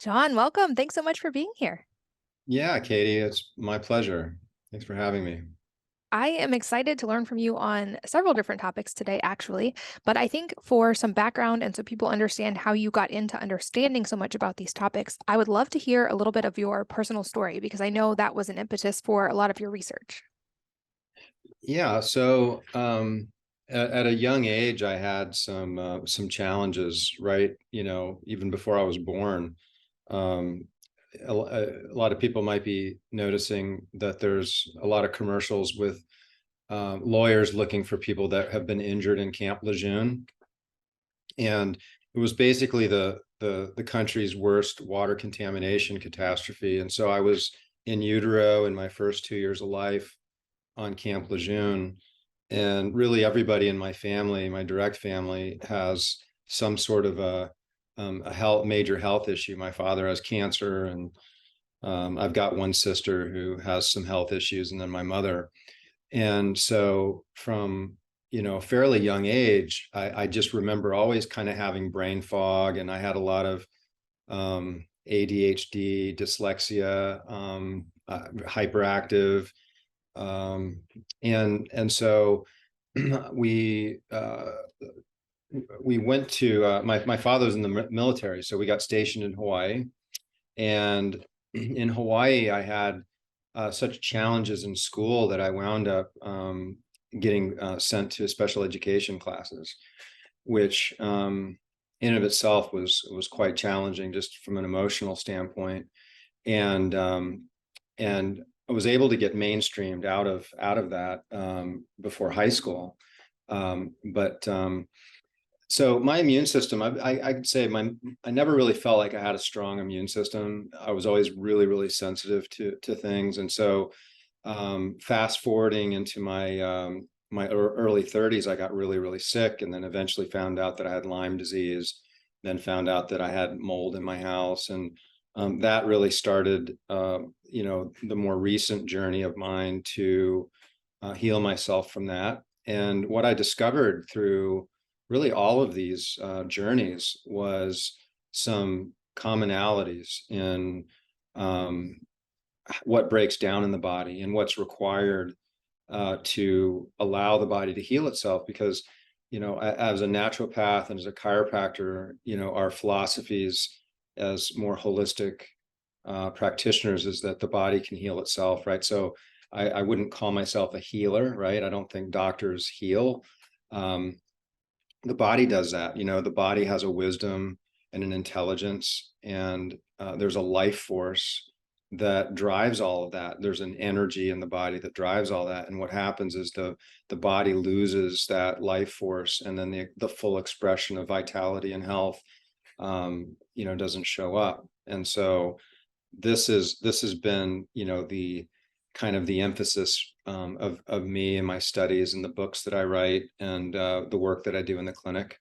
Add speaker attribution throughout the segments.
Speaker 1: John, welcome. Thanks so much for being here.
Speaker 2: Yeah, Katie, it's my pleasure. Thanks for having me.
Speaker 1: I am excited to learn from you on several different topics today, actually. But I think for some background and so people understand how you got into understanding so much about these topics, I would love to hear a little bit of your personal story because I know that was an impetus for a lot of your research.
Speaker 2: Yeah, so at a young age, I had some challenges, right? Even before I was born. Um, a lot of people might be noticing that there's a lot of commercials with lawyers looking for people that have been injured in Camp Lejeune, and it was basically the country's worst water contamination catastrophe. And so I was in utero in my first 2 years of life on Camp Lejeune. And really everybody in my family, my direct family, has some sort of a major health issue. My father has cancer, and I've got one sister who has some health issues, and then my mother. And so from a fairly young age, I just remember always kind of having brain fog, and I had a lot of ADHD, dyslexia, hyperactive, um, and so we uh, we went to my father was in the military, so we got stationed in Hawaii. And in Hawaii, I had such challenges in school that I wound up getting sent to special education classes, which in and of itself was quite challenging just from an emotional standpoint. And um, and I was able to get mainstreamed out of that before high school. But so my immune system, I'd say I never really felt like I had a strong immune system. I was always really, really sensitive to things. And so fast forwarding into my early 30s, I got really, really sick, and then eventually found out that I had Lyme disease, then found out that I had mold in my house. And that really started, the more recent journey of mine to heal myself from that. And what I discovered through really all of these journeys was some commonalities in um, what breaks down in the body and what's required to allow the body to heal itself. Because, as a naturopath and as a chiropractor, our philosophies as more holistic practitioners is that the body can heal itself, right? So I wouldn't call myself a healer, right? I don't think doctors heal. Um, the body does that. The body has a wisdom and an intelligence, and there's a life force that drives all of that. There's an energy in the body that drives all that. And what happens is the body loses that life force, and then the full expression of vitality and health doesn't show up. And so this has been, the kind of the emphasis of me and my studies and the books that I write, and the work that I do in the clinic,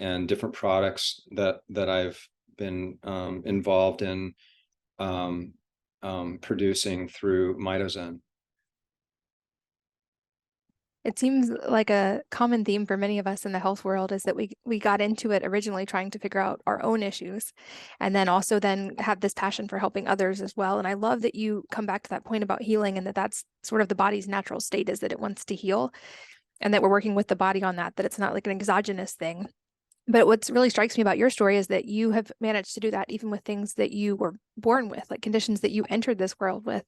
Speaker 2: and different products that I've been involved in um, producing through MitoZen.
Speaker 1: It seems like a common theme for many of us in the health world is that we got into it originally trying to figure out our own issues and then also then have this passion for helping others as well. And I love that you come back to that point about healing and that that's sort of the body's natural state is that it wants to heal and that we're working with the body on that, that it's not like an exogenous thing. But what really strikes me about your story is that you have managed to do that even with things that you were born with, like conditions that you entered this world with.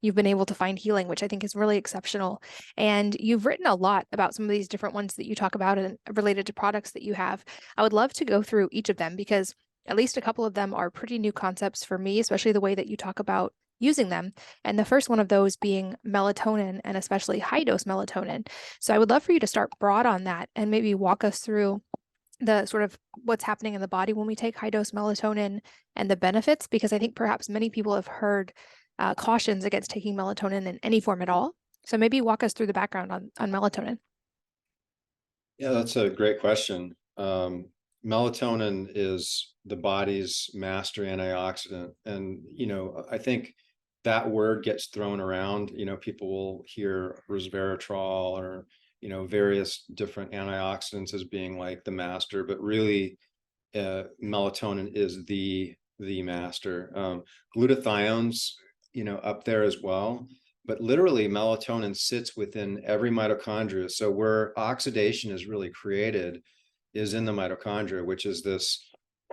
Speaker 1: You've been able to find healing, which I think is really exceptional. And you've written a lot about some of these different ones that you talk about and related to products that you have. I would love to go through each of them because at least a couple of them are pretty new concepts for me, especially the way that you talk about using them. And the first one of those being melatonin and especially high dose melatonin. So I would love for you to start broad on that and maybe walk us through the sort of what's happening in the body when we take high dose melatonin and the benefits, because I think perhaps many people have heard cautions against taking melatonin in any form at all. So maybe walk us through the background on melatonin.
Speaker 2: Yeah, that's a great question. Melatonin is the body's master antioxidant. And, I think that word gets thrown around. People will hear resveratrol or, various different antioxidants as being like the master, but really melatonin is the master. Glutathione's, up there as well, but literally melatonin sits within every mitochondria. So where oxidation is really created is in the mitochondria, which is this,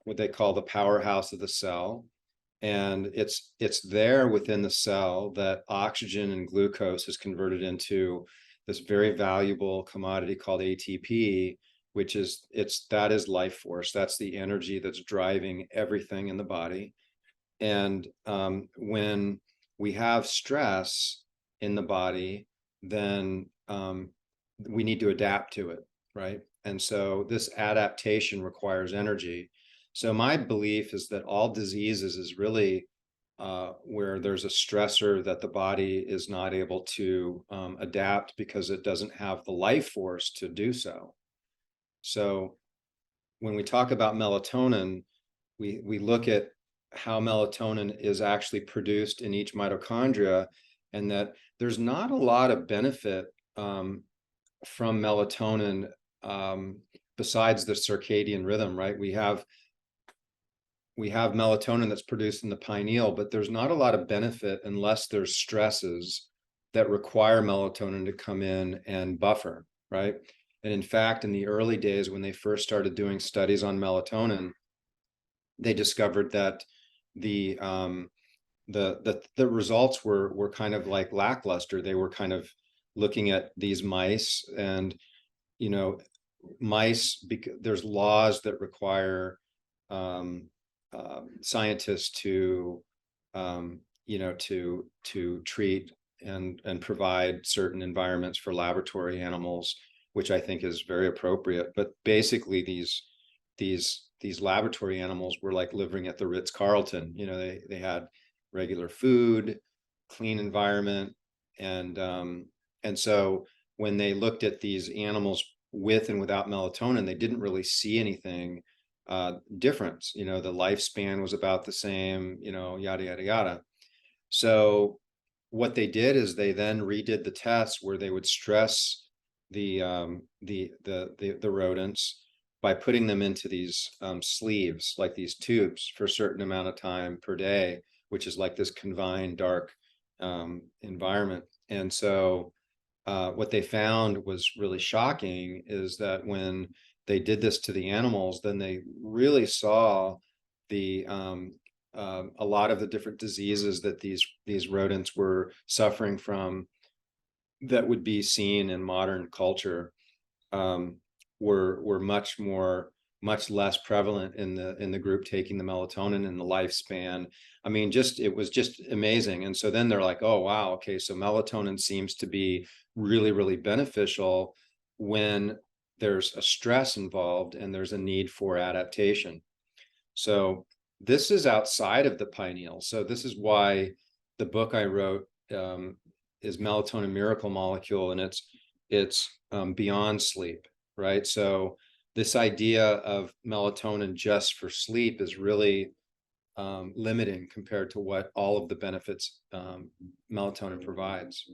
Speaker 2: what they call the powerhouse of the cell. And it's there within the cell that oxygen and glucose is converted into this very valuable commodity called ATP, which is that is life force. That's the energy that's driving everything in the body. And when we have stress in the body, then we need to adapt to it, right? And so this adaptation requires energy. So my belief is that all diseases is really where there's a stressor that the body is not able to adapt because it doesn't have the life force to do so. So when we talk about melatonin, we look at how melatonin is actually produced in each mitochondria, and that there's not a lot of benefit from melatonin besides the circadian rhythm, right? We have melatonin that's produced in the pineal, but there's not a lot of benefit unless there's stresses that require melatonin to come in and buffer, right? And in fact, in the early days when they first started doing studies on melatonin, they discovered that the results were kind of like lackluster. They were kind of looking at these mice, and mice, because there's laws that require scientists to to treat and provide certain environments for laboratory animals, which I think is very appropriate. But basically, these laboratory animals were like living at the Ritz-Carlton. They had regular food, clean environment, and so when they looked at these animals with and without melatonin, they didn't really see anything difference. The lifespan was about the same, yada yada yada. So what they did is they then redid the tests where they would stress the rodents by putting them into these sleeves, like these tubes, for a certain amount of time per day, which is like this confined, dark environment. And so what they found was really shocking is that when they did this to the animals, then they really saw a lot of the different diseases that these rodents were suffering from that would be seen in modern culture were much less prevalent in the group taking the melatonin, and the lifespan. I mean, it was just amazing. And so then they're like, oh, wow, okay, so melatonin seems to be really, really beneficial when there's a stress involved and there's a need for adaptation. So this is outside of the pineal. So this is why the book I wrote is Melatonin Miracle Molecule, and it's beyond sleep, right? So this idea of melatonin just for sleep is really limiting compared to what all of the benefits melatonin provides.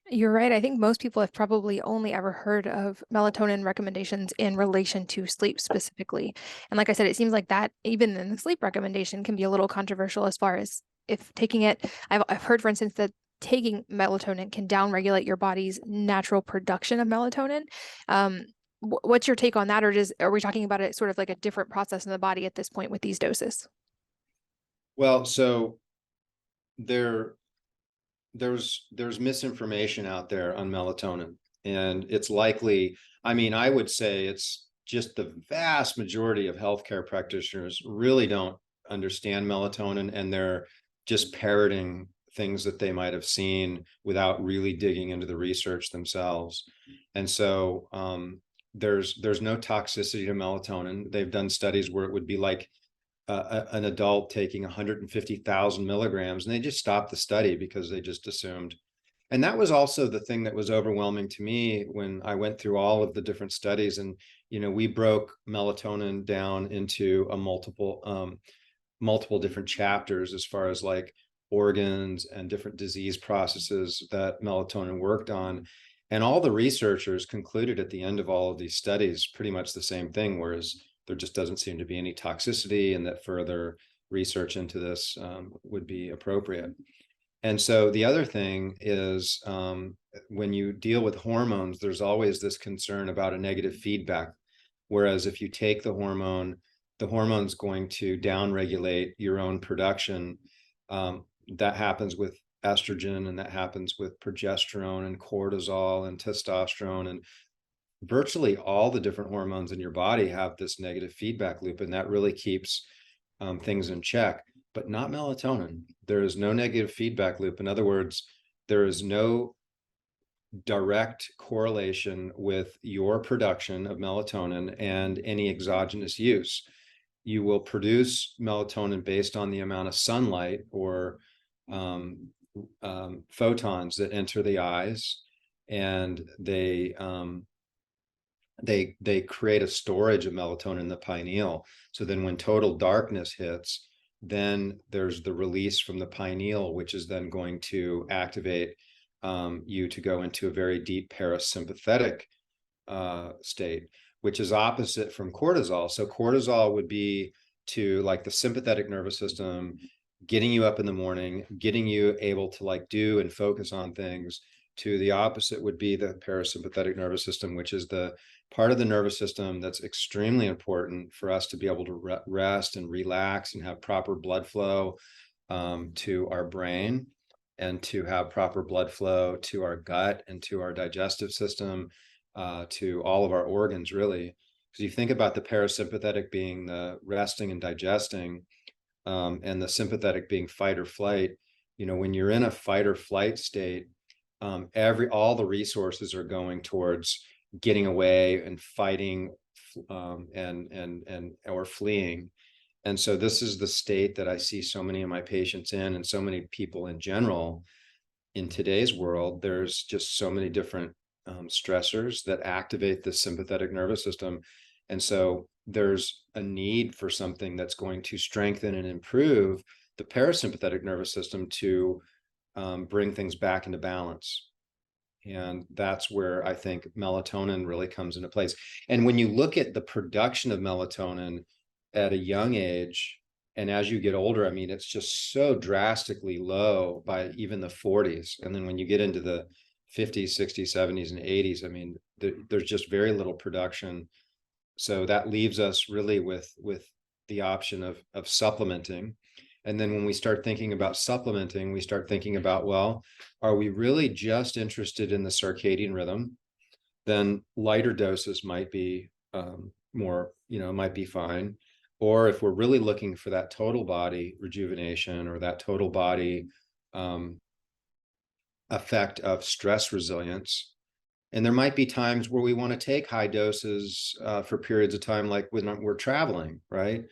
Speaker 1: You're right. I think most people have probably only ever heard of melatonin recommendations in relation to sleep specifically. And like I said, it seems like that even in the sleep recommendation can be a little controversial as far as if taking it. I've heard, for instance, that taking melatonin can downregulate your body's natural production of melatonin. What's your take on that? Or are we talking about it sort of like a different process in the body at this point with these doses?
Speaker 2: Well, so there's misinformation out there on melatonin, and it's likely, I mean, I would say it's just the vast majority of healthcare practitioners really don't understand melatonin, and they're just parroting things that they might have seen without really digging into the research themselves. And so there's no toxicity to melatonin. They've done studies where it would be like an adult taking 150,000 milligrams, and they just stopped the study because they just assumed. And that was also the thing that was overwhelming to me when I went through all of the different studies. And we broke melatonin down into a multiple different chapters as far as like organs and different disease processes that melatonin worked on. And all the researchers concluded at the end of all of these studies pretty much the same thing, whereas there just doesn't seem to be any toxicity, and that further research into this would be appropriate. And so the other thing is, when you deal with hormones, there's always this concern about a negative feedback. Whereas if you take the hormone's going to downregulate your own production. That happens with estrogen, and that happens with progesterone and cortisol and testosterone, and virtually all the different hormones in your body have this negative feedback loop, and that really keeps things in check. But not melatonin. There is no negative feedback loop. In other words, there is no direct correlation with your production of melatonin and any exogenous use. You will produce melatonin based on the amount of sunlight or photons that enter the eyes, and they create a storage of melatonin in the pineal. So then when total darkness hits, then there's the release from the pineal, which is then going to activate you to go into a very deep parasympathetic state, which is opposite from cortisol. So cortisol would be to like the sympathetic nervous system, getting you up in the morning, getting you able to like do and focus on things. To the opposite would be the parasympathetic nervous system, which is the part of the nervous system that's extremely important for us to be able to rest and relax and have proper blood flow to our brain, and to have proper blood flow to our gut and to our digestive system, to all of our organs, really. Because you think about the parasympathetic being the resting and digesting, and the sympathetic being fight or flight. When you're in a fight or flight state, all the resources are going towards getting away and fighting, or fleeing. And so this is the state that I see so many of my patients in, and so many people in general in today's world. There's just so many different stressors that activate the sympathetic nervous system. And so there's a need for something that's going to strengthen and improve the parasympathetic nervous system to bring things back into balance. And that's where I think melatonin really comes into place. And when you look at the production of melatonin at a young age, and as you get older, I mean, it's just so drastically low by even the 40s. And then when you get into the 50s, 60s, 70s, and 80s, I mean, there's just very little production. So that leaves us really with the option of supplementing. And then when we start thinking about supplementing, we start thinking about, well, are we really just interested in the circadian rhythm? Then lighter doses might be might be fine. Or if we're really looking for that total body rejuvenation, or that total body effect of stress resilience, and there might be times where we want to take high doses for periods of time, like when we're traveling, right?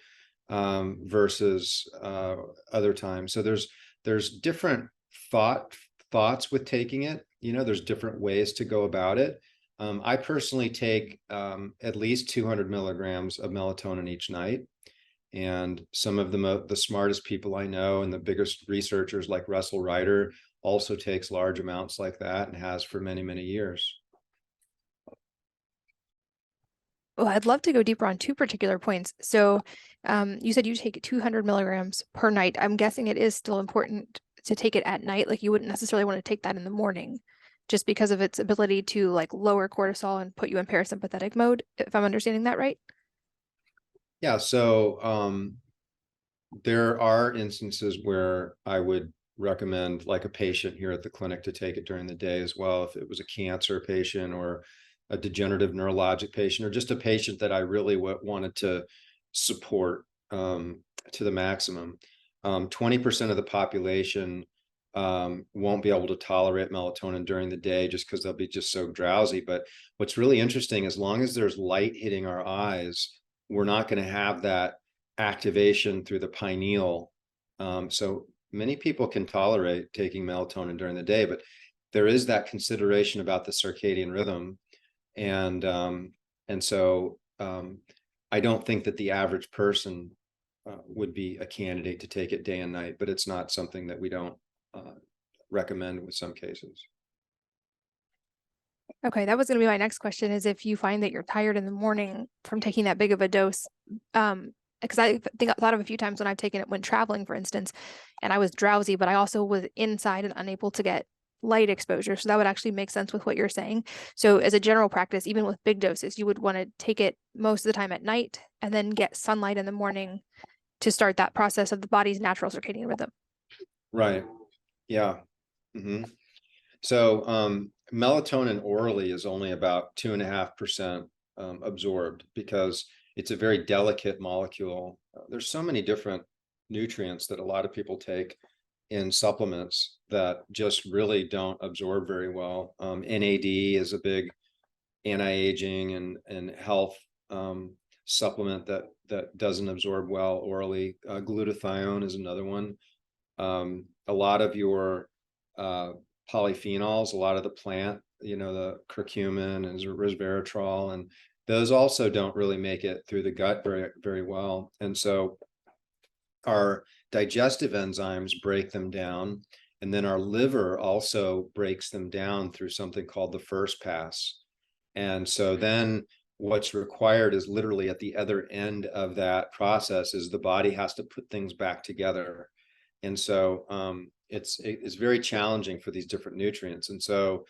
Speaker 2: Versus other times. So there's different thoughts with taking it. There's different ways to go about it. I personally take at least 200 milligrams of melatonin each night. And some of the smartest people I know and the biggest researchers, like Russell Ryder, also takes large amounts like that, and has for many, many years.
Speaker 1: Well, I'd love to go deeper on two particular points. So you said you take 200 milligrams per night. I'm guessing it is still important to take it at night. Like you wouldn't necessarily want to take that in the morning, just because of its ability to like lower cortisol and put you in parasympathetic mode, if I'm understanding that right.
Speaker 2: Yeah, so there are instances where I would recommend, like a patient here at the clinic, to take it during the day as well, if it was a cancer patient or a degenerative neurologic patient, or just a patient that I really wanted to support to the maximum. 20% of the population won't be able to tolerate melatonin during the day just because they'll be just so drowsy. But what's really interesting, as long as there's light hitting our eyes, we're not going to have that activation through the pineal. So many people can tolerate taking melatonin during the day, but there is that consideration about the circadian rhythm. And so I don't think that the average person would be a candidate to take it day and night, but it's not something that we don't recommend with some cases.
Speaker 1: Okay, that was going to be my next question, is if you find that you're tired in the morning from taking that big of a dose. Because I think I thought of a few times when I've taken it when traveling, for instance, and I was drowsy, but I also was inside and unable to get light exposure. So that would actually make sense with what you're saying. So as a general practice, even with big doses, you would want to take it most of the time at night and then get sunlight in the morning to start that process of the body's natural circadian rhythm.
Speaker 2: Right. Yeah. Hmm. So melatonin orally is only about 2.5% absorbed because it's a very delicate molecule. There's so many different nutrients that a lot of people take in supplements that just really don't absorb very well. NAD is a big anti-aging and health supplement that doesn't absorb well orally. Glutathione is another one. A lot of your polyphenols, a lot of the plant, the curcumin and resveratrol, and those also don't really make it through the gut very, very well. And so our digestive enzymes break them down, and then our liver also breaks them down through something called the first pass. And so then what's required is literally at the other end of that process is the body has to put things back together. And so it's very challenging for these different nutrients. And so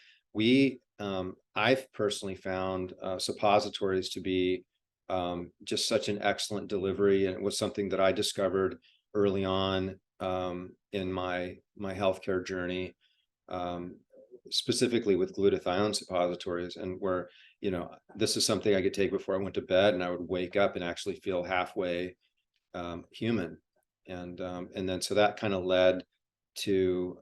Speaker 2: I've personally found suppositories to be just such an excellent delivery. And it was something that I discovered early on in my healthcare journey, specifically with glutathione suppositories, and where, this is something I could take before I went to bed, and I would wake up and actually feel halfway human. And then so that kind of led to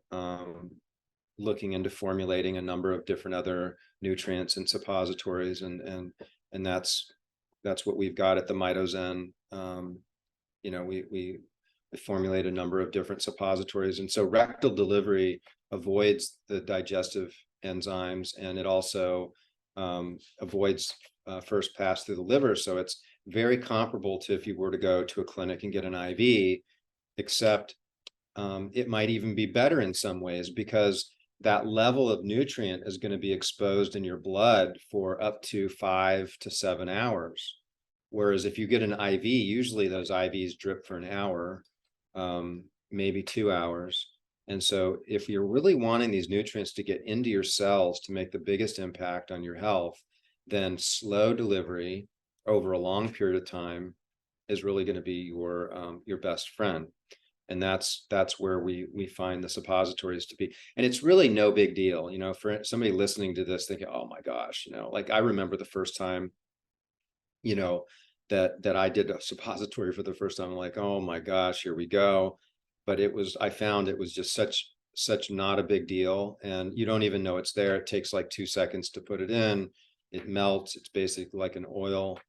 Speaker 2: looking into formulating a number of different other nutrients and suppositories, and that's what we've got at the MitoZen. We formulate a number of different suppositories, and so rectal delivery avoids the digestive enzymes, and it also avoids first pass through the liver. So it's very comparable to if you were to go to a clinic and get an IV, except it might even be better in some ways, because that level of nutrient is going to be exposed in your blood for up to 5 to 7 hours. Whereas if you get an IV, usually those IVs drip for an hour, maybe 2 hours. And so if you're really wanting these nutrients to get into your cells to make the biggest impact on your health, then slow delivery over a long period of time is really going to be your best friend. And that's where we find the suppositories to be. And it's really no big deal, for somebody listening to this thinking, oh my gosh, like I remember the first time, that I did a suppository for the first time. I'm like, oh my gosh, here we go. But I found it was just such not a big deal. And you don't even know it's there. It takes like 2 seconds to put it in. It melts. It's basically like an oil,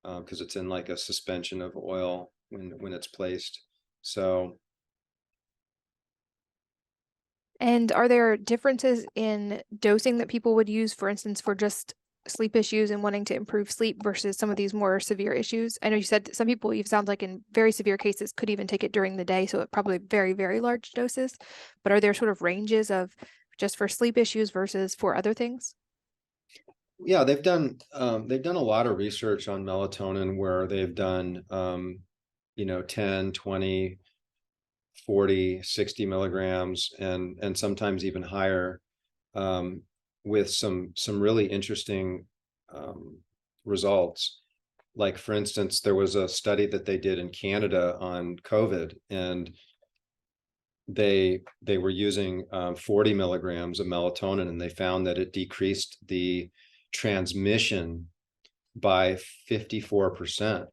Speaker 2: because it's in like a suspension of oil when it's placed. So.
Speaker 1: And are there differences in dosing that people would use, for instance, for just sleep issues and wanting to improve sleep versus some of these more severe issues? I know you said some people, it sounds like in very severe cases, could even take it during the day, so it probably very, very large doses. But are there sort of ranges of just for sleep issues versus for other things?
Speaker 2: Yeah, they've done a lot of research on melatonin where they've done 10, 20, 40, 60 milligrams, and sometimes even higher, with some really interesting results. Like, for instance, there was a study that they did in Canada on COVID, and they were using 40 milligrams of melatonin, and they found that it decreased the transmission by 54%.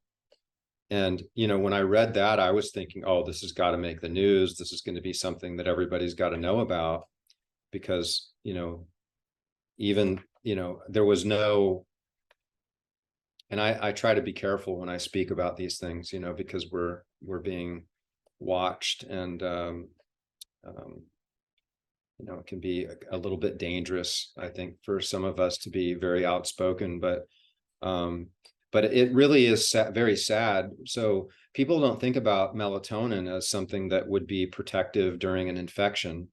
Speaker 2: And, when I read that, I was thinking, oh, this has got to make the news. This is going to be something that everybody's got to know about, because, even, there was no, and I try to be careful when I speak about these things, because we're being watched, and, it can be a little bit dangerous, I think, for some of us to be very outspoken, but it really is very sad. So people don't think about melatonin as something that would be protective during an infection.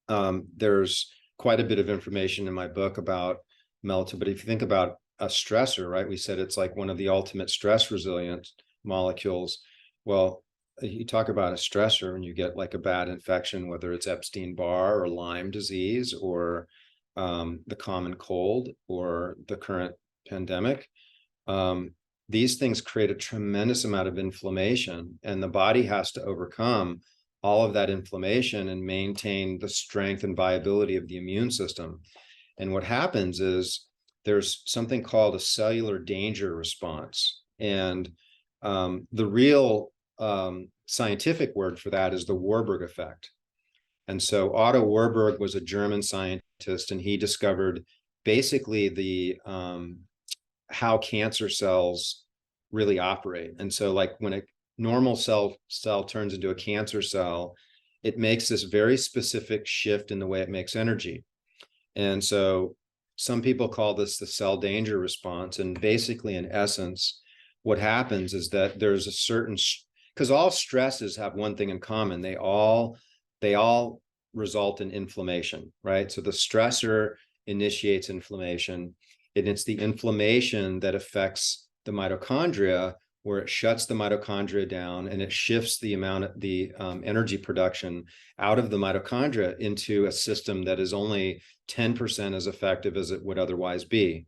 Speaker 2: There's quite a bit of information in my book about melatonin. But if you think about a stressor, right, we said it's like one of the ultimate stress resilient molecules. Well, you talk about a stressor and you get like a bad infection, whether it's Epstein-Barr or Lyme disease or the common cold or the current pandemic. These things create a tremendous amount of inflammation, and the body has to overcome all of that inflammation and maintain the strength and viability of the immune system. And what happens is there's something called a cellular danger response. And the real scientific word for that is the Warburg effect. And so Otto Warburg was a German scientist, and he discovered basically the how cancer cells really operate. And so like when a normal cell turns into a cancer cell, it makes this very specific shift in the way it makes energy. And so some people call this the cell danger response. And basically, in essence, what happens is that there's a certain, because all stresses have one thing in common. They all result in inflammation, right? So the stressor initiates inflammation, and it's the inflammation that affects the mitochondria, where it shuts the mitochondria down and it shifts the amount of the energy production out of the mitochondria into a system that is only 10% as effective as it would otherwise be.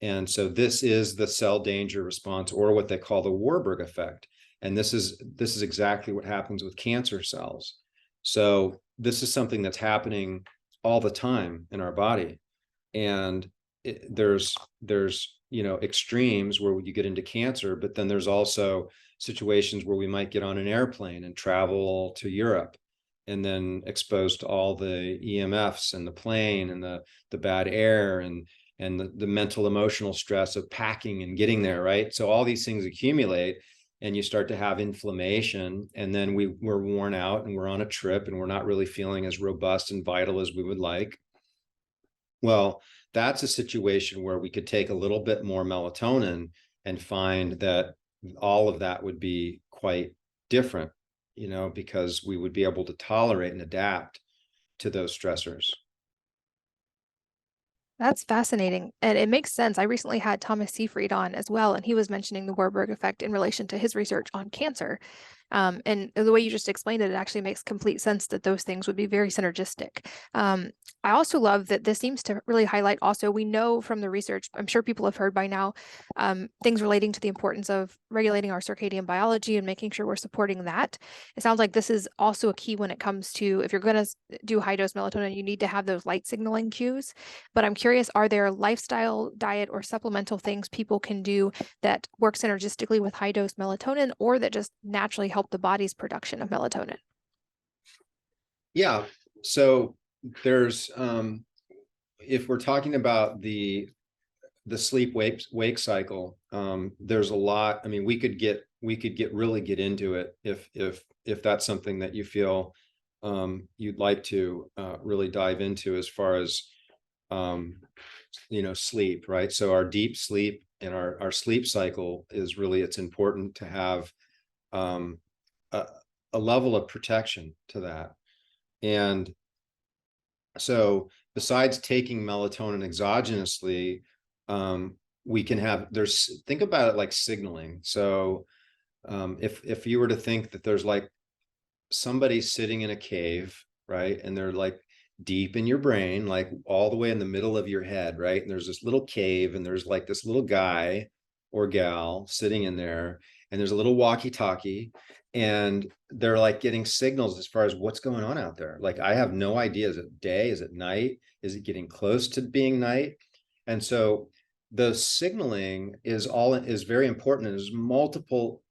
Speaker 2: And so this is the cell danger response, or what they call the Warburg effect. And this is exactly what happens with cancer cells. So this is something that's happening all the time in our body. And there's extremes where you get into cancer, but then there's also situations where we might get on an airplane and travel to Europe and then exposed to all the EMFs and the plane and the bad air and the mental emotional stress of packing and getting there, right? So all these things accumulate and you start to have inflammation, and then we're worn out and we're on a trip and we're not really feeling as robust and vital as we would like. Well, that's a situation where we could take a little bit more melatonin and find that all of that would be quite different, because we would be able to tolerate and adapt to those stressors.
Speaker 1: That's fascinating. And it makes sense. I recently had Thomas Seyfried on as well, and he was mentioning the Warburg effect in relation to his research on cancer. And the way you just explained it, it actually makes complete sense that those things would be very synergistic. I also love that this seems to really highlight also, we know from the research, I'm sure people have heard by now, things relating to the importance of regulating our circadian biology and making sure we're supporting that. It sounds like this is also a key when it comes to, if you're going to do high dose melatonin, you need to have those light signaling cues. But I'm curious, are there lifestyle, diet, or supplemental things people can do that work synergistically with high dose melatonin, or that just naturally help the body's production of melatonin?
Speaker 2: Yeah. So there's, if we're talking about the sleep wake cycle, there's a lot. I mean, we could really get into it if that's something that you feel you'd like to really dive into, as far as sleep, right? So our deep sleep and our sleep cycle is really, it's important to have a level of protection to that. And so besides taking melatonin exogenously, we can have, think about it like signaling. So if you were to think that there's like somebody sitting in a cave, right? And they're like deep in your brain, like all the way in the middle of your head, right? And there's this little cave, and there's like this little guy or gal sitting in there, and there's a little walkie-talkie, and they're like getting signals as far as what's going on out there. Like, I have no idea. Is it day? Is it night? Is it getting close to being night? And so the signaling is very important. And there's multiple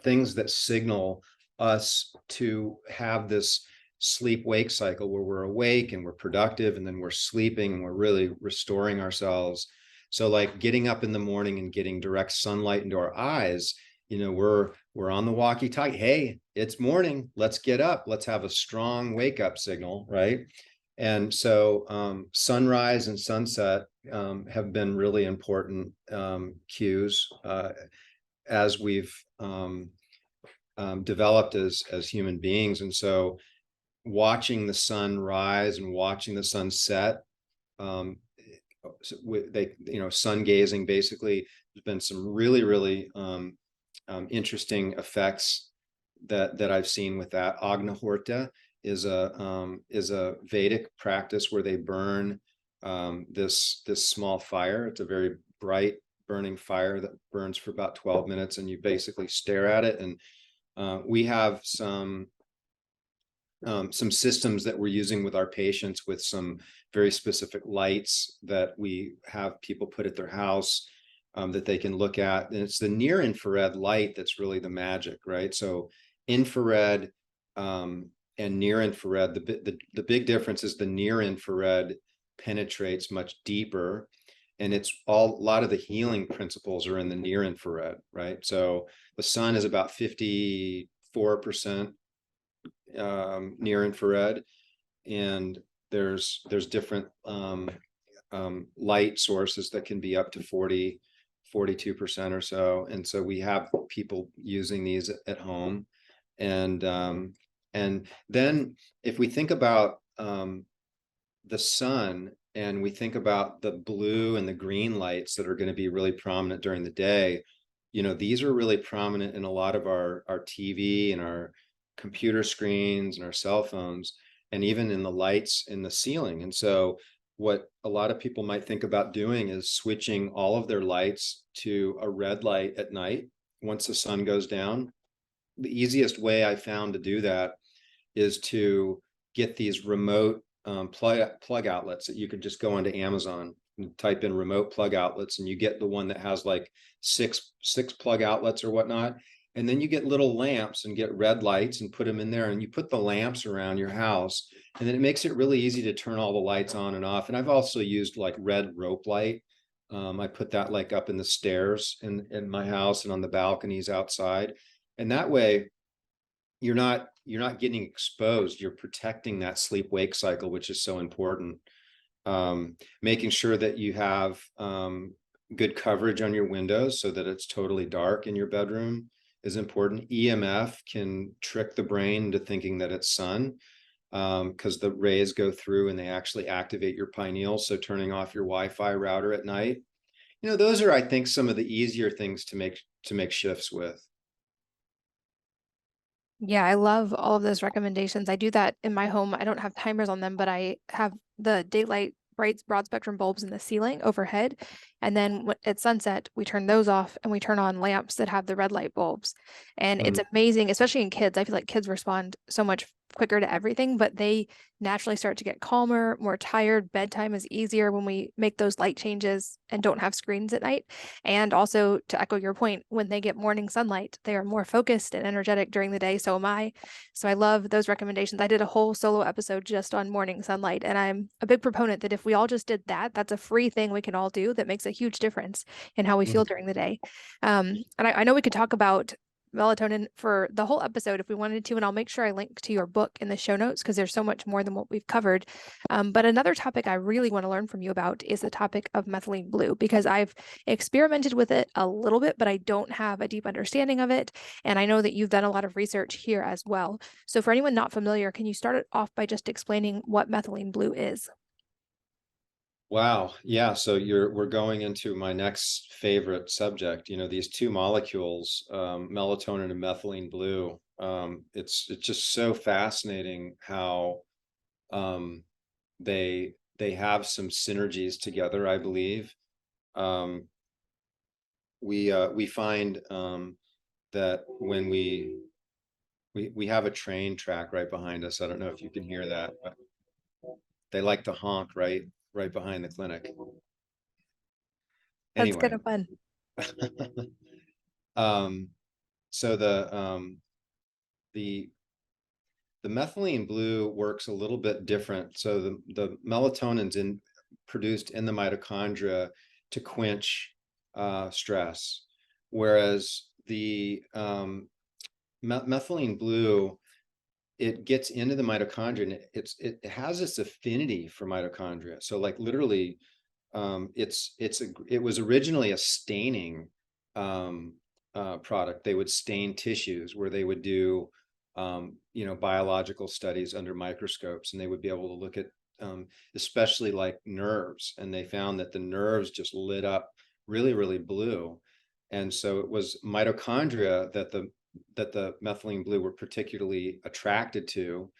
Speaker 2: things that signal us to have this sleep wake cycle, where we're awake and we're productive, and then we're sleeping and we're really restoring ourselves. So like getting up in the morning and getting direct sunlight into our eyes, we're on the walkie-talkie. Hey, it's morning. Let's get up. Let's have a strong wake up signal, right? And so sunrise and sunset have been really important cues as we've developed as human beings. And so watching the sun rise and watching the sun set. Sun gazing, basically. There's been some really interesting effects that I've seen with that. Agnihorta is a Vedic practice where they burn this small fire. It's a very bright burning fire that burns for about 12 minutes, and you basically stare at it. And we have some systems that we're using with our patients with some very specific lights that we have people put at their house that they can look at. And it's the near infrared light that's really the magic, right? So infrared and near infrared, the big difference is the near infrared penetrates much deeper, and it's a lot of the healing principles are in the near infrared, right? So the sun is about 54% near infrared, and there's different light sources that can be up to 42% or so. And so we have people using these at home. And then if we think about the sun, and we think about the blue and the green lights that are going to be really prominent during the day, these are really prominent in a lot of our TV and our computer screens and our cell phones, and even in the lights in the ceiling. And so what a lot of people might think about doing is switching all of their lights to a red light at night once the sun goes down. The easiest way I found to do that is to get these remote plug outlets that you could just go onto Amazon and type in remote plug outlets, and you get the one that has like six plug outlets or whatnot. And then you get little lamps and get red lights and put them in there, and you put the lamps around your house, and then it makes it really easy to turn all the lights on and off. And I've also used like red rope light. I put that like up in the stairs in my house and on the balconies outside. And that way you're not getting exposed. You're protecting that sleep wake cycle, which is so important. Making sure that you have good coverage on your windows so that it's totally dark in your bedroom is important. EMF can trick the brain into thinking that it's sun, because the rays go through and they actually activate your pineal. So turning off your Wi-Fi router at night, those are, I think, some of the easier things to make shifts with.
Speaker 1: Yeah, I love all of those recommendations. I do that in my home. I don't have timers on them, but I have the daylight bright broad spectrum bulbs in the ceiling overhead. And then at sunset, we turn those off and we turn on lamps that have the red light bulbs. And it's amazing, especially in kids. I feel like kids respond so much quicker to everything, but they naturally start to get calmer, more tired. Bedtime is easier when we make those light changes and don't have screens at night. And also, to echo your point, when they get morning sunlight, they are more focused and energetic during the day. So am I. So I love those recommendations. I did a whole solo episode just on morning sunlight, and I'm a big proponent that if we all just did that, that's a free thing we can all do that makes a huge difference in how we feel during the day. And I know we could talk about melatonin for the whole episode if we wanted to, and I'll make sure I link to your book in the show notes because there's so much more than what we've covered. But another topic I really want to learn from you about is the topic of methylene blue, because I've experimented with it a little bit, but I don't have a deep understanding of it. And I know that you've done a lot of research here as well. So for anyone not familiar, can you start it off by just explaining what methylene blue is?
Speaker 2: Wow. Yeah. So we're going into my next favorite subject. These two molecules, melatonin and methylene blue. It's just so fascinating how they have some synergies together, I believe. We find that when we have a train track right behind us. I don't know if you can hear that, but they like to honk right behind the clinic.
Speaker 1: That's kind
Speaker 2: Anyway,
Speaker 1: of fun.
Speaker 2: so the methylene blue works a little bit different. So the melatonin's produced in the mitochondria to quench stress, whereas the methylene blue, it gets into the mitochondria and it has this affinity for mitochondria. So like literally, it was originally a staining product. They would stain tissues where they would do biological studies under microscopes, and they would be able to look at especially like nerves, and they found that the nerves just lit up really, really blue. And so it was mitochondria that the methylene blue were particularly attracted to.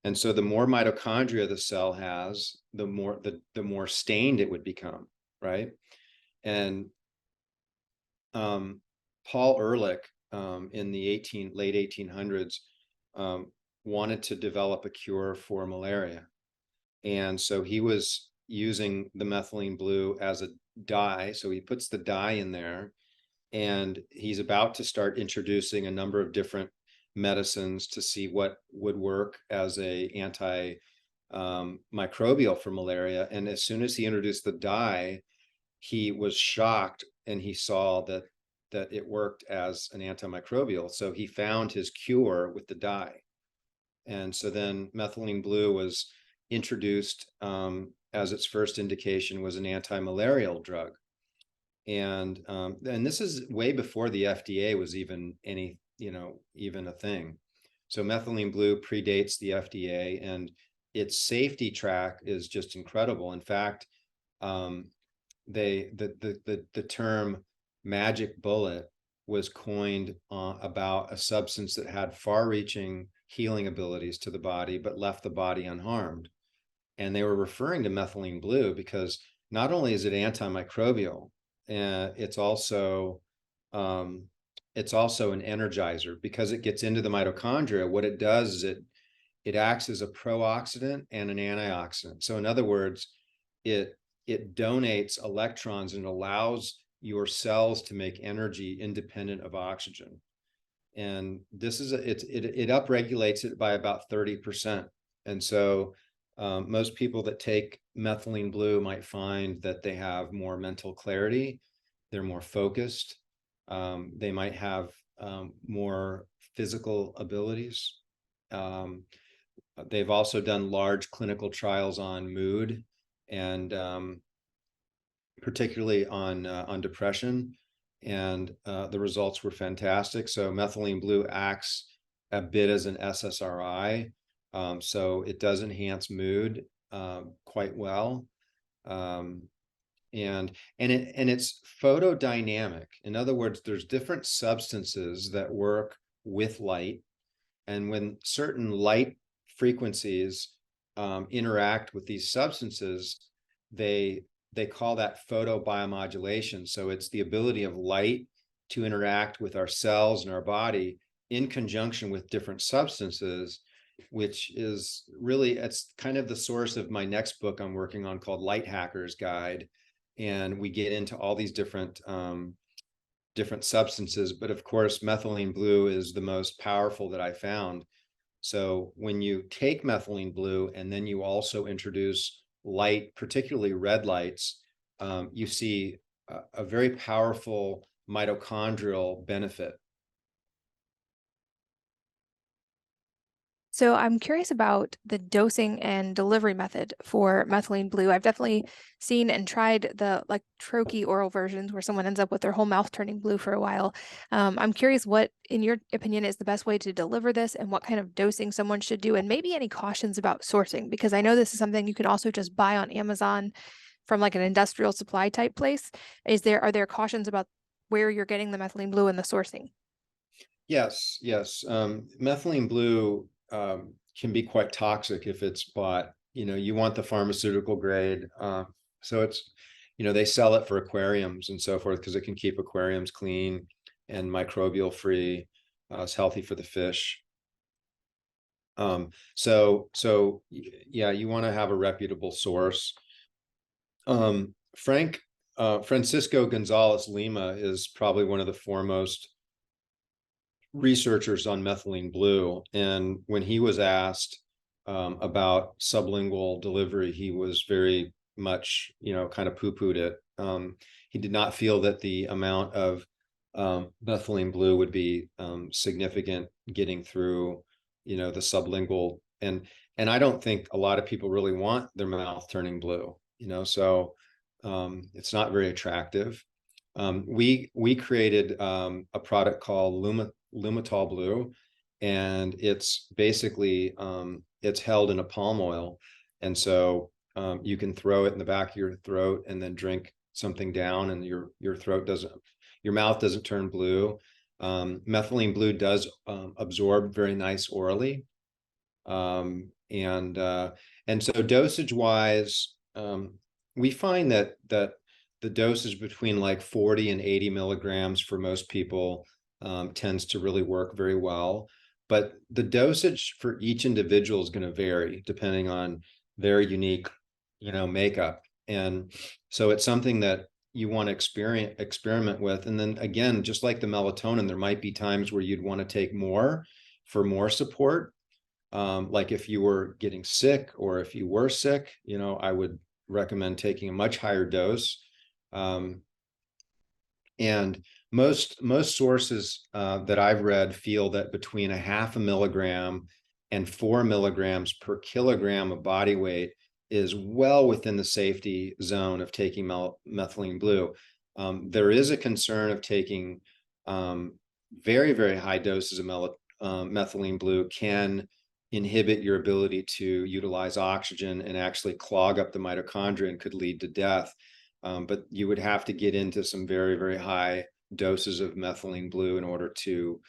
Speaker 2: And so the more mitochondria the cell has, the more stained it would become, right? And Paul Ehrlich, in the late 1800s, wanted to develop a cure for malaria. And so he was using the methylene blue as a dye. So he puts the dye in there, and he's about to start introducing a number of different medicines to see what would work as a microbial for malaria. And as soon as he introduced the dye, he was shocked, and he saw that it worked as an antimicrobial. So he found his cure with the dye. And so then methylene blue was introduced as its first indication was an anti-malarial drug. And this is way before the FDA was even even a thing. So methylene blue predates the FDA, and its safety track is just incredible. In fact, the term magic bullet was coined about a substance that had far-reaching healing abilities to the body, but left the body unharmed. And they were referring to methylene blue because not only is it antimicrobial, it's also an energizer, because it gets into the mitochondria. What it does is it acts as a pro-oxidant and an antioxidant. So in other words, it donates electrons and allows your cells to make energy independent of oxygen. And this is it upregulates it by about 30%. And so most people that take methylene blue might find that they have more mental clarity, they're more focused, they might have more physical abilities. They've also done large clinical trials on mood, and particularly on depression, and the results were fantastic. So methylene blue acts a bit as an SSRI, so it does enhance mood quite well, and it's photodynamic. In other words, there's different substances that work with light, and when certain light frequencies interact with these substances, they call that photobiomodulation. So it's the ability of light to interact with our cells and our body in conjunction with different substances, which is really, it's kind of the source of my next book I'm working on called Light Hacker's Guide. And we get into all these different substances, but of course, methylene blue is the most powerful that I found. So when you take methylene blue and then you also introduce light, particularly red lights, you see a very powerful mitochondrial benefit.
Speaker 1: So I'm curious about the dosing and delivery method for methylene blue. I've definitely seen and tried the like troche oral versions where someone ends up with their whole mouth turning blue for a while. I'm curious what, in your opinion, is the best way to deliver this, and what kind of dosing someone should do, and maybe any cautions about sourcing, because I know this is something you can also just buy on Amazon from like an industrial supply type place. Are there cautions about where you're getting the methylene blue and the sourcing?
Speaker 2: Yes. Methylene blue can be quite toxic if it's bought. You want the pharmaceutical grade. So it's, they sell it for aquariums and so forth because it can keep aquariums clean and microbial free. It's healthy for the fish. So yeah, you want to have a reputable source. Francisco Gonzalez Lima is probably one of the foremost researchers on methylene blue. And when he was asked about sublingual delivery, he was very much, kind of poo-pooed it. He did not feel that the amount of methylene blue would be significant getting through, the sublingual. And I don't think a lot of people really want their mouth turning blue, so it's not very attractive. We created a product called Lumitol Blue, and it's basically it's held in a palm oil, and so you can throw it in the back of your throat and then drink something down, and your throat doesn't, your mouth doesn't turn blue. Methylene blue does absorb very nice orally, and so dosage wise, we find that the dosage between like 40 and 80 milligrams for most people tends to really work very well. But the dosage for each individual is going to vary depending on their unique, makeup. And so it's something that you want to experiment with. And then again, just like the melatonin, there might be times where you'd want to take more for more support. Like if you were getting sick or if you were sick, I would recommend taking a much higher dose. And most sources that I've read feel that between 0.5 milligram and 4 milligrams per kilogram of body weight is well within the safety zone of taking methylene blue. There is a concern of taking very, very high doses of methylene blue can inhibit your ability to utilize oxygen and actually clog up the mitochondria and could lead to death. But you would have to get into some very, very high doses of methylene blue in order to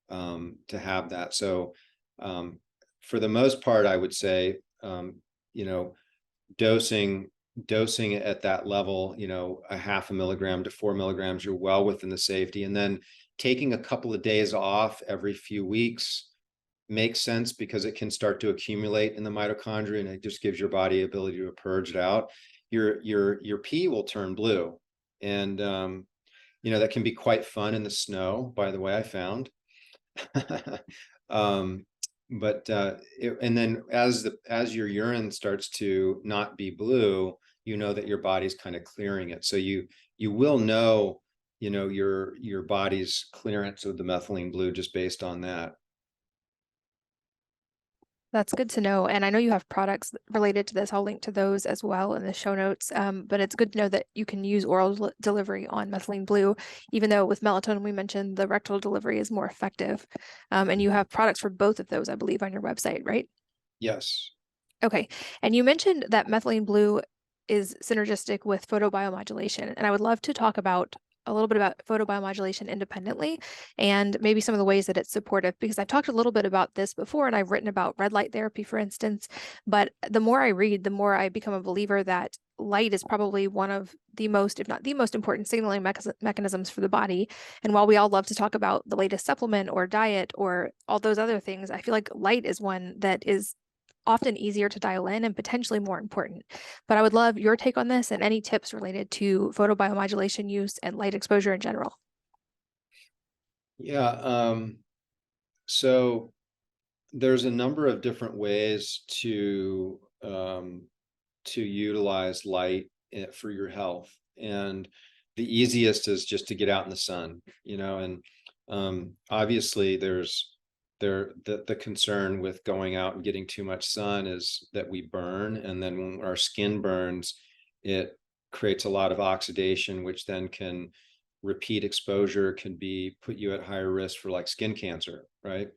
Speaker 2: have that. So for the most part, I would say, dosing at that level, 0.5 milligram to 4 milligrams, you're well within the safety. And then taking a couple of days off every few weeks makes sense because it can start to accumulate in the mitochondria, and it just gives your body ability to purge it out. Your pee will turn blue, and that can be quite fun in the snow, by the way, I found. And then as your urine starts to not be blue, that your body's kind of clearing it. So you will know, your body's clearance of the methylene blue just based on that.
Speaker 1: That's good to know. And I know you have products related to this. I'll link to those as well in the show notes. But it's good to know that you can use oral delivery on methylene blue, even though with melatonin, we mentioned the rectal delivery is more effective. And you have products for both of those, I believe, on your website, right?
Speaker 2: Yes.
Speaker 1: Okay. And you mentioned that methylene blue is synergistic with photobiomodulation. And I would love to talk about a little bit about photobiomodulation independently and maybe some of the ways that it's supportive, because I've talked a little bit about this before and I've written about red light therapy, for instance. But the more I read, the more I become a believer that light is probably one of the most, if not the most important signaling mechanisms for the body. And while we all love to talk about the latest supplement or diet or all those other things, I feel like light is one that is often easier to dial in and potentially more important. But I would love your take on this and any tips related to photobiomodulation use and light exposure in general.
Speaker 2: Yeah. So there's a number of different ways to utilize light for your health, and the easiest is just to get out in the sun, and obviously there's the concern with going out and getting too much sun is that we burn, and then when our skin burns, it creates a lot of oxidation, which then can repeat exposure can be put you at higher risk for like skin cancer, right?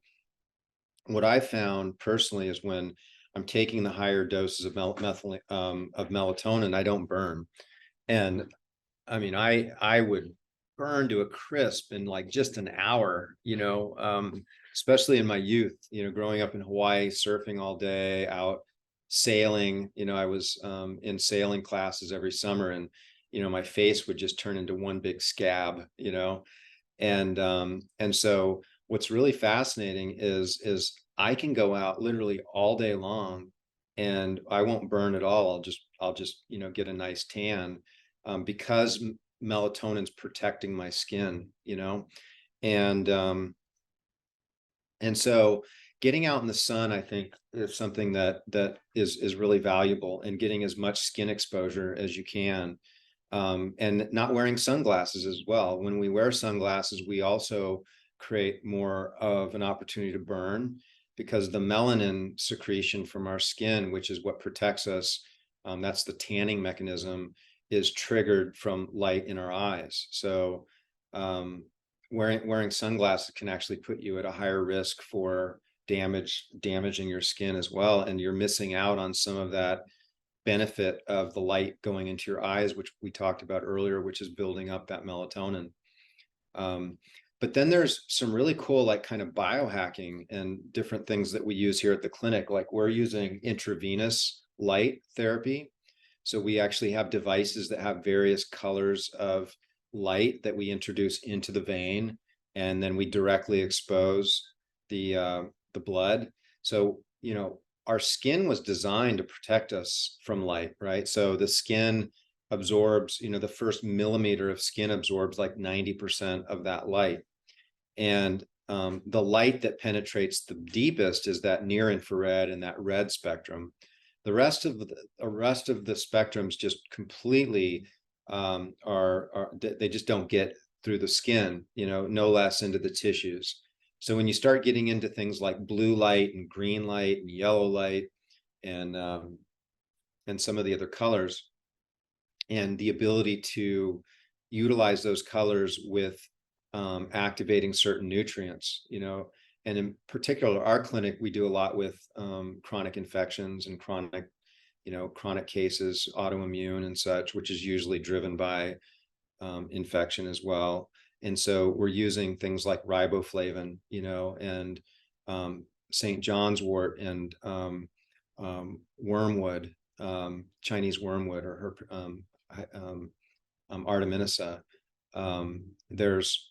Speaker 2: What I found personally is when I'm taking the higher doses of melatonin, I don't burn. And I mean, I would burn to a crisp in like just an hour, especially in my youth, growing up in Hawaii, surfing all day, out sailing. I was in sailing classes every summer, and my face would just turn into one big scab, and so what's really fascinating is I can go out literally all day long and I won't burn at all. I'll just get a nice tan, because melatonin's protecting my skin, and so getting out in the sun, I think, is something that is really valuable, and getting as much skin exposure as you can. And not wearing sunglasses as well. When we wear sunglasses, we also create more of an opportunity to burn, because the melanin secretion from our skin, which is what protects us, that's the tanning mechanism, is triggered from light in our eyes. So wearing sunglasses can actually put you at a higher risk for damaging your skin as well, and you're missing out on some of that benefit of the light going into your eyes, which we talked about earlier, which is building up that melatonin. But then there's some really cool, like, kind of biohacking and different things that we use here at the clinic. Like, we're using intravenous light therapy. So we actually have devices that have various colors of light that we introduce into the vein, and then we directly expose the blood. So, our skin was designed to protect us from light, right? So the skin absorbs, the first millimeter of skin absorbs like 90% of that light. And the light that penetrates the deepest is that near infrared and that red spectrum. The rest of the spectrums just completely they just don't get through the skin, no less into the tissues. So when you start getting into things like blue light and green light and yellow light and some of the other colors, and the ability to utilize those colors with activating certain nutrients, and in particular, our clinic, we do a lot with chronic infections and chronic cases, autoimmune and such, which is usually driven by infection as well. And so we're using things like riboflavin, and St. John's wort and wormwood, Chinese wormwood, or Artemisia. There's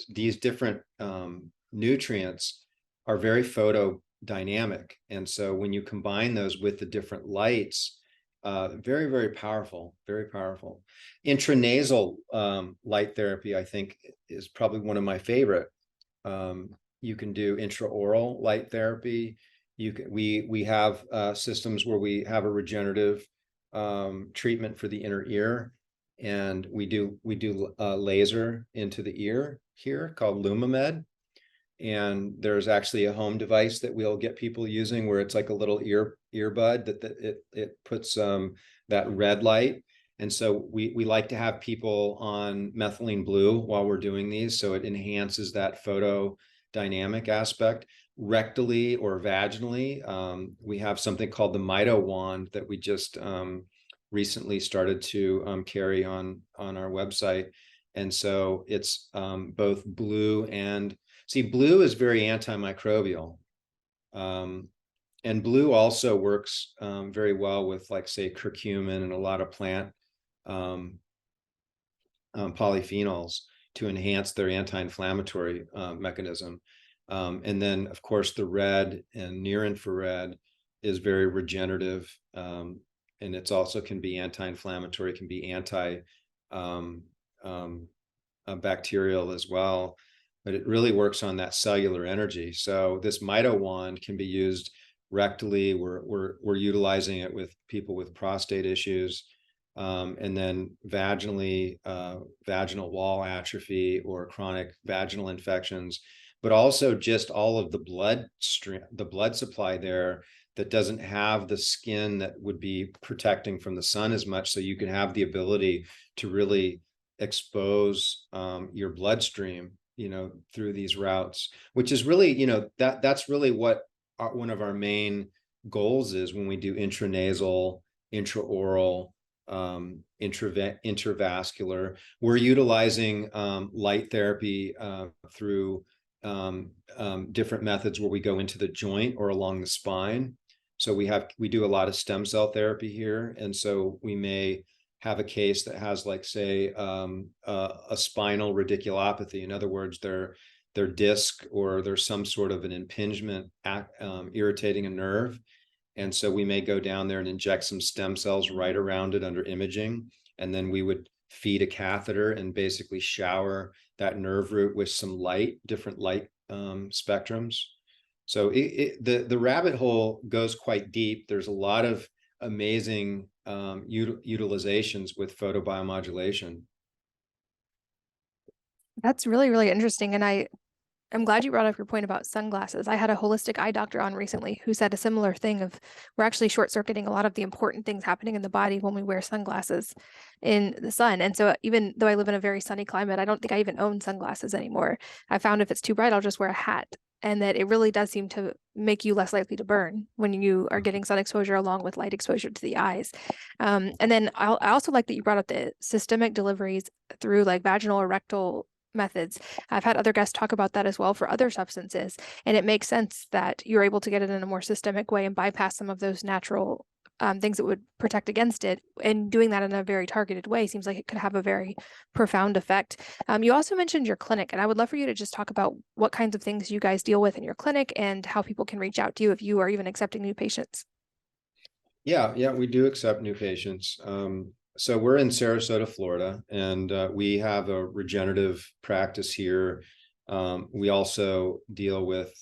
Speaker 2: these different nutrients are very photodynamic. And so when you combine those with the different lights, very, very powerful, very powerful. Intranasal light therapy, I think, is probably one of my favorite. You can do intraoral light therapy. We have systems where we have a regenerative treatment for the inner ear, and we do laser into the ear here called LumaMed. And there's actually a home device that we'll get people using where it's like a little earbud that it puts that red light. And so we like to have people on methylene blue while we're doing these, so it enhances that photodynamic aspect. Rectally or vaginally, we have something called the Mito wand that we just recently started to carry on our website. And so it's both blue and blue is very antimicrobial. And blue also works very well with, like, say, curcumin and a lot of plant polyphenols to enhance their anti-inflammatory mechanism. And then, of course, the red and near infrared is very regenerative. And it's also can be anti-inflammatory, can be bacterial as well. But it really works on that cellular energy. So this Mito wand can be used rectally. We're utilizing it with people with prostate issues, and then vaginally, vaginal wall atrophy or chronic vaginal infections, but also just all of the blood supply there that doesn't have the skin that would be protecting from the sun as much. So you can have the ability to really expose your bloodstream, through these routes, which is really, that's really what one of our main goals is when we do intranasal, intraoral, intravascular. We're utilizing light therapy through different methods where we go into the joint or along the spine. So we do a lot of stem cell therapy here, and so we may have a case that has, like, say, a spinal radiculopathy. In other words, their disc or there's some sort of an impingement irritating a nerve. And so we may go down there and inject some stem cells right around it under imaging. And then we would feed a catheter and basically shower that nerve root with some different light spectrums. So the rabbit hole goes quite deep. There's a lot of amazing utilizations with photobiomodulation.
Speaker 1: That's really, really interesting. And I I'm glad you brought up your point about sunglasses. I had a holistic eye doctor on recently who said a similar thing of we're actually short-circuiting a lot of the important things happening in the body when we wear sunglasses in the sun. And so even though I live in a very sunny climate, I don't think I even own sunglasses anymore. I found if it's too bright, I'll just wear a hat. And that it really does seem to make you less likely to burn when you are getting sun exposure along with light exposure to the eyes. And then I also like that you brought up the systemic deliveries through like vaginal or rectal methods. I've had other guests talk about that as well for other substances, and it makes sense that you're able to get it in a more systemic way and bypass some of those natural things that would protect against it. And doing that in a very targeted way seems like it could have a very profound effect. You also mentioned your clinic, and I would love for you to just talk about what kinds of things you guys deal with in your clinic and how people can reach out to you if you are even accepting new patients.
Speaker 2: Yeah, we do accept new patients. So we're in Sarasota, Florida, and we have a regenerative practice here. We also deal with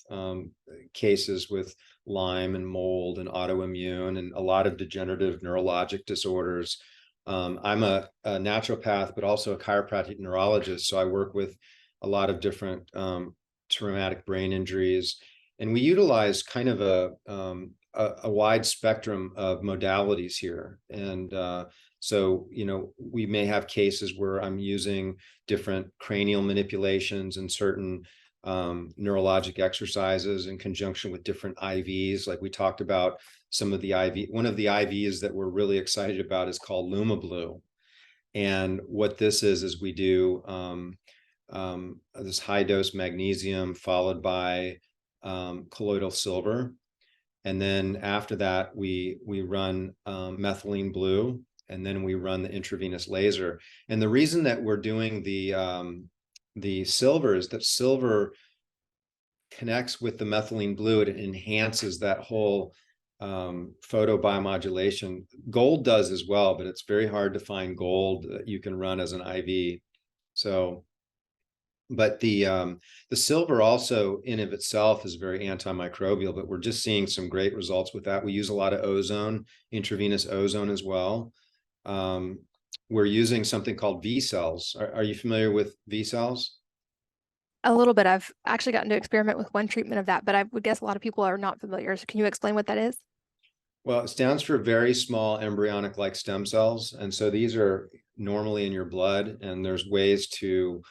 Speaker 2: cases with Lyme and mold and autoimmune and a lot of degenerative neurologic disorders. I'm a naturopath, but also a chiropractic neurologist. So I work with a lot of different traumatic brain injuries. And we utilize kind of a wide spectrum of modalities here. And so, we may have cases where I'm using different cranial manipulations and certain neurologic exercises in conjunction with different IVs. Like we talked about some of the one of the IVs that we're really excited about is called LumaBlue. And what this is we do this high dose magnesium followed by colloidal silver. And then after that, we run methylene blue, and then we run the intravenous laser. And the reason that we're doing the silver is that silver connects with the methylene blue. It enhances that whole photobiomodulation. Gold does as well, but it's very hard to find gold that you can run as an IV. So, but the silver also in of itself is very antimicrobial, but we're just seeing some great results with that. We use a lot of ozone, intravenous ozone as well. We're using something called V cells. Are you familiar with V cells?
Speaker 1: A little bit. I've actually gotten to experiment with one treatment of that, but I would guess a lot of people are not familiar. So can you explain what that is?
Speaker 2: Well, it stands for very small embryonic-like stem cells. And so these are normally in your blood, and there's ways to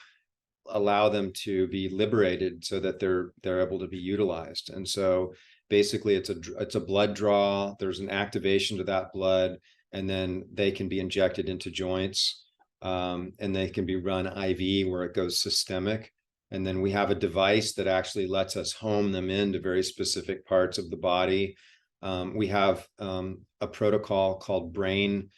Speaker 2: allow them to be liberated so that they're able to be utilized. And so basically it's a blood draw. There's an activation to that blood, and then they can be injected into joints, and they can be run IV where it goes systemic. And then we have a device that actually lets us home them into very specific parts of the body. We have a protocol called BrainPoint,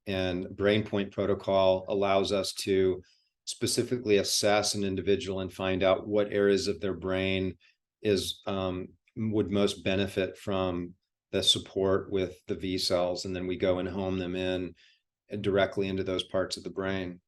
Speaker 2: and BrainPoint protocol allows us to specifically assess an individual and find out what areas of their brain would most benefit from the support with the V cells, and then we go and home them in directly into those parts of the brain.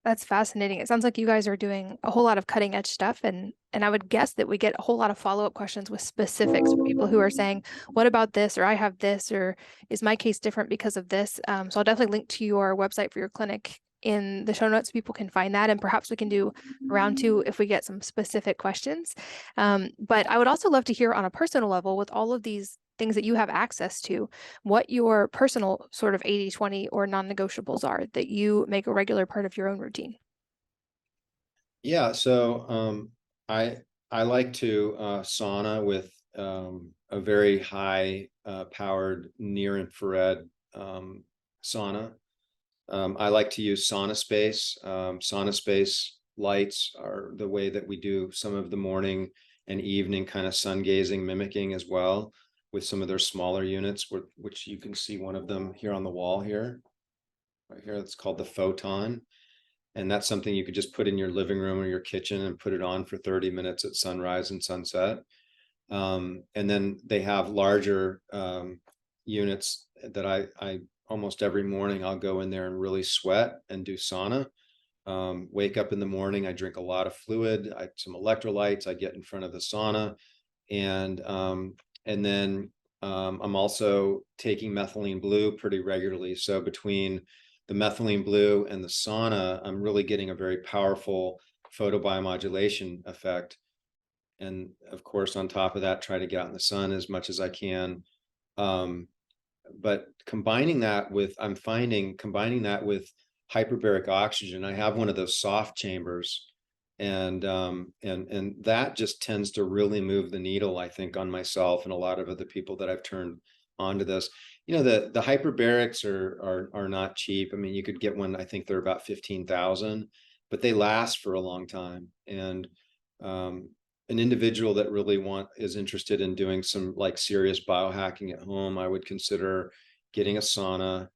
Speaker 1: That's fascinating. It sounds like you guys are doing a whole lot of cutting edge stuff, and I would guess that we get a whole lot of follow-up questions with specifics from people who are saying, what about this, or I have this, or is my case different because of this? So I'll definitely link to your website for your clinic in the show notes. People can find that, and perhaps we can do round two if we get some specific questions. But I would also love to hear on a personal level, with all of these things that you have access to, what your personal sort of 80-20 or non-negotiables are that you make a regular part of your own routine.
Speaker 2: Yeah, so I like to sauna with a very high powered near infrared sauna. I like to use sauna space. Sauna space lights are the way that we do some of the morning and evening kind of sun gazing mimicking as well, with some of their smaller units, which you can see one of them here on the wall here, right here. It's called the Photon. And that's something you could just put in your living room or your kitchen and put it on for 30 minutes at sunrise and sunset. And then they have larger units that I almost every morning I'll go in there and really sweat and do sauna. Wake up in the morning, I drink a lot of fluid, some electrolytes, I get in front of the sauna, and then I'm also taking methylene blue pretty regularly. So between the methylene blue and the sauna, I'm really getting a very powerful photobiomodulation effect. And of course, on top of that, try to get out in the sun as much as I can. But combining that with, I'm finding combining that with hyperbaric oxygen, I have one of those soft chambers, and that just tends to really move the needle, I think, on myself and a lot of other people that I've turned onto this. You know, the hyperbarics are not cheap. I mean, you could get one, I think they're about 15,000, but they last for a long time. And an individual that really is interested in doing some like serious biohacking at home, I would consider getting a sauna,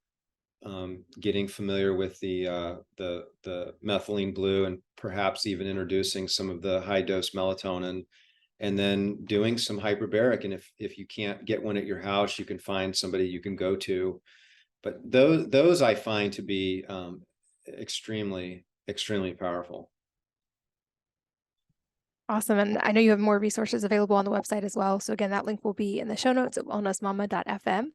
Speaker 2: getting familiar with the methylene blue, and perhaps even introducing some of the high dose melatonin, and then doing some hyperbaric. And if you can't get one at your house, you can find somebody you can go to. But those I find to be extremely powerful.
Speaker 1: Awesome. And I know you have more resources available on the website as well. So again, that link will be in the show notes at wellnessmama.fm.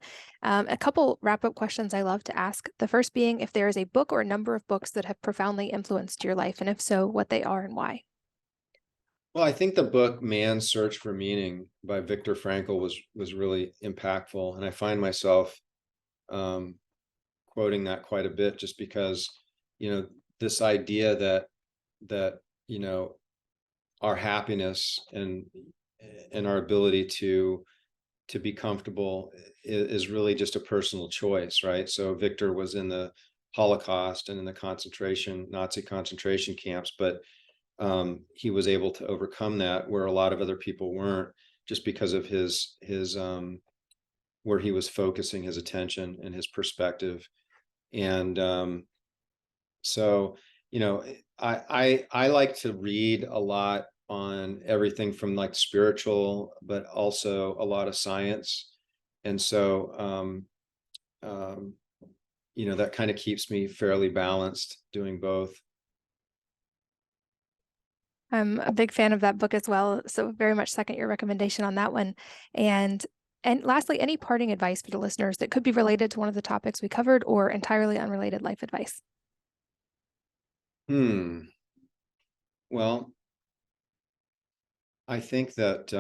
Speaker 1: A couple wrap-up questions I love to ask. The first being if there is a book or a number of books that have profoundly influenced your life, and if so, what they are and why.
Speaker 2: Well, I think the book Man's Search for Meaning by Viktor Frankl was really impactful. And I find myself quoting that quite a bit, just because, you know, this idea that, you know, our happiness and our ability to be comfortable is really just a personal choice, right? So Victor was in the Holocaust and in the Nazi concentration camps, but he was able to overcome that where a lot of other people weren't, just because of his where he was focusing his attention and his perspective. And so, you know, I like to read a lot on everything from like spiritual, but also a lot of science. And so, you know, that kind of keeps me fairly balanced doing both.
Speaker 1: I'm a big fan of that book as well. So very much second your recommendation on that one. And lastly, any parting advice for the listeners that could be related to one of the topics we covered or entirely unrelated life advice?
Speaker 2: Well, I think that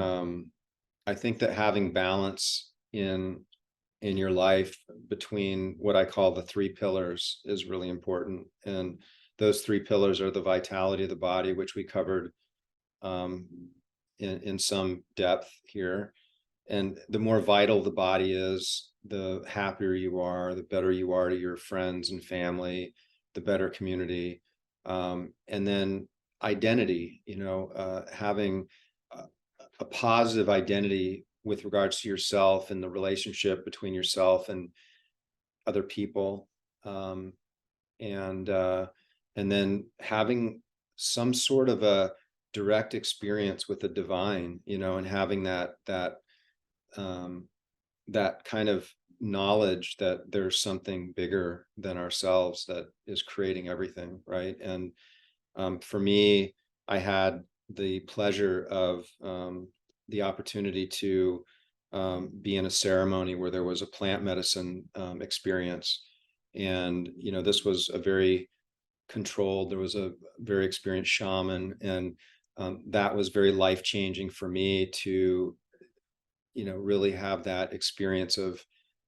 Speaker 2: having balance in your life between what I call the three pillars is really important. And those three pillars are the vitality of the body, which we covered in some depth here. And the more vital the body is, the happier you are, the better you are to your friends and family, the better community. And then identity, you know, having a positive identity with regards to yourself and the relationship between yourself and other people, and then having some sort of a direct experience with the divine, you know, and having that kind of knowledge that there's something bigger than ourselves that is creating everything, right? And for me, I had the pleasure of the opportunity to be in a ceremony where there was a plant medicine experience. And, you know, this was a very controlled, there was a very experienced shaman. And that was very life-changing for me to, you know, really have that experience of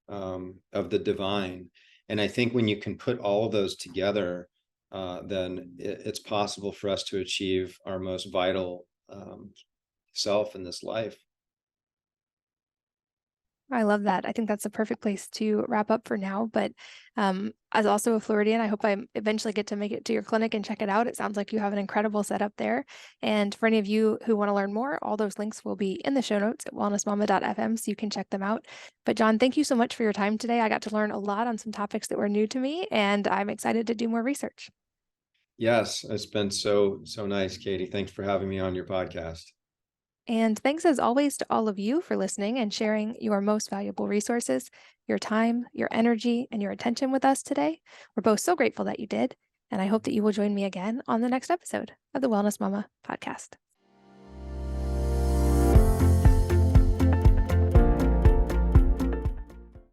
Speaker 2: the divine. And I think when you can put all of those together, then it's possible for us to achieve our most vital self in this life.
Speaker 1: I love that. I think that's a perfect place to wrap up for now. But as also a Floridian, I hope I eventually get to make it to your clinic and check it out. It sounds like you have an incredible setup there. And for any of you who want to learn more, all those links will be in the show notes at wellnessmama.fm, so you can check them out. But John, thank you so much for your time today. I got to learn a lot on some topics that were new to me, and I'm excited to do more research.
Speaker 2: Yes, it's been so nice, Katie. Thanks for having me on your podcast.
Speaker 1: And thanks as always to all of you for listening and sharing your most valuable resources, your time, your energy, and your attention with us today. We're both so grateful that you did. And I hope that you will join me again on the next episode of the Wellness Mama podcast.